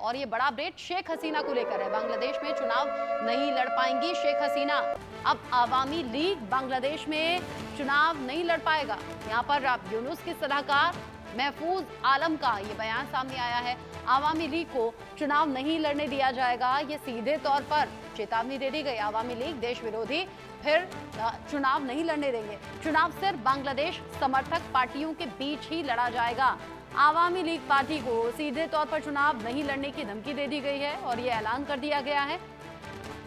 और ये बड़ा अपडेट शेख हसीना को लेकर है। बांग्लादेश में चुनाव नहीं लड़ पाएंगी शेख हसीना। अब आवामी लीग बांग्लादेश में चुनाव नहीं लड़ पाएगा। यहाँ पर यूनुस के सलाहकार महफूज आलम का ये बयान सामने आया है। आवामी लीग को चुनाव नहीं लड़ने दिया जाएगा, ये सीधे तौर पर चेतावनी दे दी गई। आवामी लीग देश विरोधी फिर चुनाव नहीं लड़ने देंगे। चुनाव सिर्फ बांग्लादेश समर्थक पार्टियों के बीच ही लड़ा जाएगा। आवामी लीग पार्टी को सीधे तौर पर चुनाव नहीं लड़ने की धमकी दे दी गई है और ये ऐलान कर दिया गया है।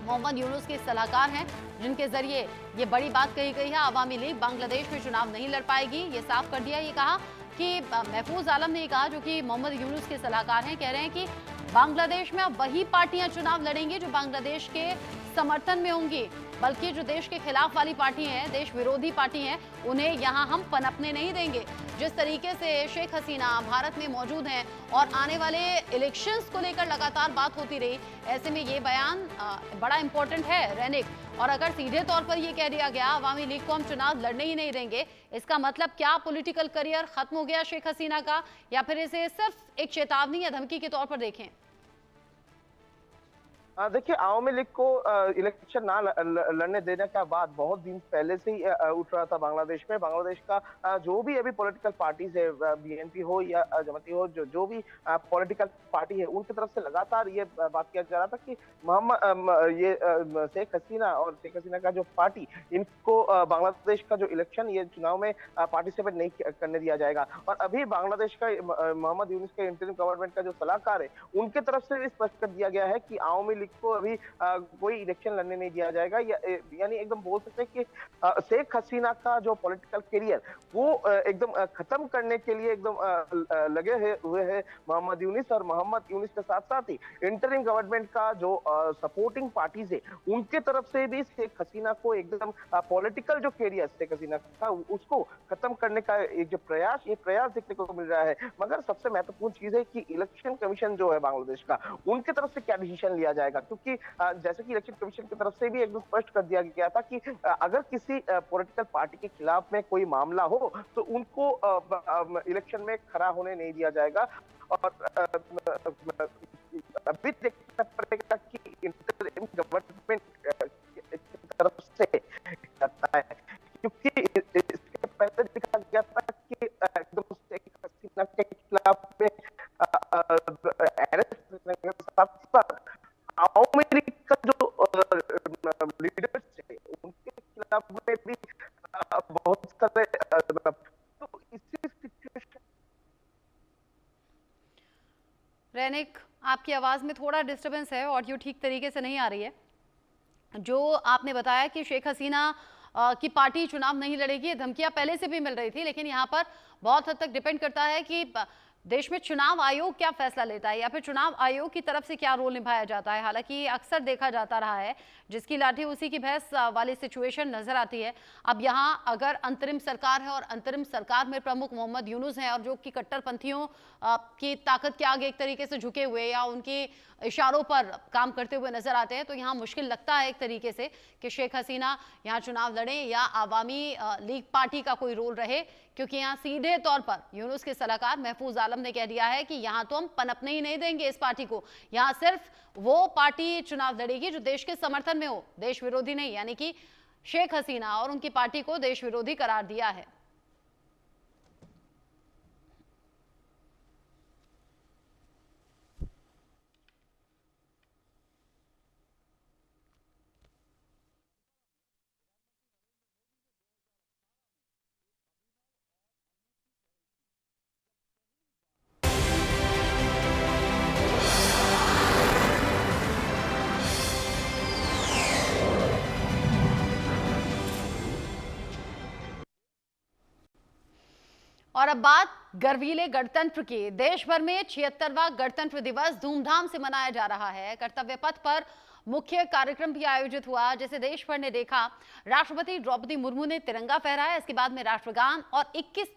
मोहम्मद यूनुस के सलाहकार हैं जिनके जरिए ये बड़ी बात कही गई है। आवामी लीग बांग्लादेश में चुनाव नहीं लड़ पाएगी, ये साफ कर दिया। ये कहा कि महफूज आलम ने कहा, जो कि मोहम्मद यूनुस के सलाहकार हैं, कह रहे हैं कि बांग्लादेश में अब वही पार्टियां चुनाव लड़ेंगी जो बांग्लादेश के समर्थन में होंगी, बल्कि जो देश के खिलाफ वाली पार्टी हैं, देश विरोधी पार्टी हैं, उन्हें यहां हम पनपने नहीं देंगे। जिस तरीके से शेख हसीना भारत में मौजूद हैं और आने वाले इलेक्शंस को लेकर लगातार बात होती रही, ऐसे में ये बयान बड़ा इंपॉर्टेंट है रैनिक। और अगर सीधे तौर पर ये कह दिया गया आवामी लीग को हम चुनाव लड़ने ही नहीं देंगे, इसका मतलब क्या पॉलिटिकल करियर खत्म हो गया शेख हसीना का, या फिर इसे सिर्फ एक चेतावनी या धमकी के तौर पर देखें? देखिए, आवामी लीग को इलेक्शन ना लड़ने देने का बात बहुत दिन पहले से ही उठ रहा था बांग्लादेश में। बांग्लादेश का जो भी अभी पॉलिटिकल पार्टीज है, बीएनपी हो या जमाती हो, जो भी पॉलिटिकल पार्टी है, उनकी तरफ से लगातार ये बात किया जा रहा था कि शेख हसीना और शेख हसीना का जो पार्टी, इनको बांग्लादेश का जो इलेक्शन, ये चुनाव में पार्टिसिपेट नहीं करने दिया जाएगा। और अभी बांग्लादेश का मोहम्मद यूनुस के इंटरिम गवर्नमेंट का जो सलाहकार है, उनके तरफ से स्पष्ट कर दिया गया है कि आवामी को अभी कोई इलेक्शन लड़ने नहीं दिया जाएगा। यानी एकदम बोल सकते हैं कि शेख हसीना का जो पॉलिटिकल करियर, वो एकदम खत्म करने के लिए एकदम लगे हुए हैं मोहम्मद यूनुस। और मोहम्मद यूनुस के साथ साथ ही इंटरिम गवर्नमेंट का जो सपोर्टिंग पार्टीज है, उनके तरफ से भी शेख हसीना को एकदम पॉलिटिकल जो करियर शेख हसीना का, उसको खत्म करने का एक जो प्रयास देखने को मिल रहा है। मगर सबसे महत्वपूर्ण चीज है कि इलेक्शन कमीशन जो है बांग्लादेश का, उनके तरफ से क्या डिसीजन लिया जाएगा। क्योंकि जैसे कि इलेक्शन कमीशन की तरफ से भी एकदम स्पष्ट कर दिया गया था कि अगर किसी पॉलिटिकल पार्टी के खिलाफ में कोई मामला हो तो उनको इलेक्शन में खड़ा होने नहीं दिया जाएगा। और अभी देखना पड़ेगा कि इंटरिम गवर्नमेंट की तरफ से करता है, क्योंकि इसके पहले देखा गया था कि एकदम शेख हसीना के खिलाफ में अरेस्ट करने के साथ आवामी लीग का जो लीडर्स है, उनके खिलाफ में भी बहुत सारे, तो इसी सिचुएशन। रैनिक, आपकी आवाज में थोड़ा डिस्टरबेंस है, ऑडियो ठीक तरीके से नहीं आ रही है। जो आपने बताया कि शेख हसीना की पार्टी चुनाव नहीं लड़ेगी, धमकियां पहले से भी मिल रही थी, लेकिन यहाँ पर बहुत हद तक डिपेंड करता है कि देश में चुनाव आयोग क्या फैसला लेता है या फिर चुनाव आयोग की तरफ से क्या रोल निभाया जाता है। हालांकि अक्सर देखा जाता रहा है जिसकी लाठी उसी की भैंस वाली सिचुएशन नजर आती है। अब यहाँ अगर अंतरिम सरकार है और अंतरिम सरकार में प्रमुख मोहम्मद यूनुस हैं और जो कि कट्टरपंथियों की ताकत के आगे एक तरीके से झुके हुए या उनके इशारों पर काम करते हुए नजर आते हैं, तो यहाँ मुश्किल लगता है एक तरीके से कि शेख हसीना यहाँ चुनाव लड़ें या आवामी लीग पार्टी का कोई रोल रहे, क्योंकि यहाँ सीधे तौर पर यूनुस के सलाहकार महफूज आलम ने कह दिया है कि यहाँ तो हम पनपने ही नहीं देंगे इस पार्टी को। यहाँ सिर्फ वो पार्टी चुनाव लड़ेगी जो देश के समर्थन में हो, देश विरोधी नहीं। यानी कि शेख हसीना और उनकी पार्टी को देश विरोधी करार दिया है। और अब बात गर्वीले गणतंत्र की। देश भर में 76वां गणतंत्र दिवस धूमधाम से मनाया जा रहा है। कर्तव्य पथ पर मुख्य कार्यक्रम भी आयोजित हुआ, जिसे देश भर ने देखा। राष्ट्रपति द्रौपदी मुर्मू ने तिरंगा फहराया, इसके बाद में राष्ट्रगान और 21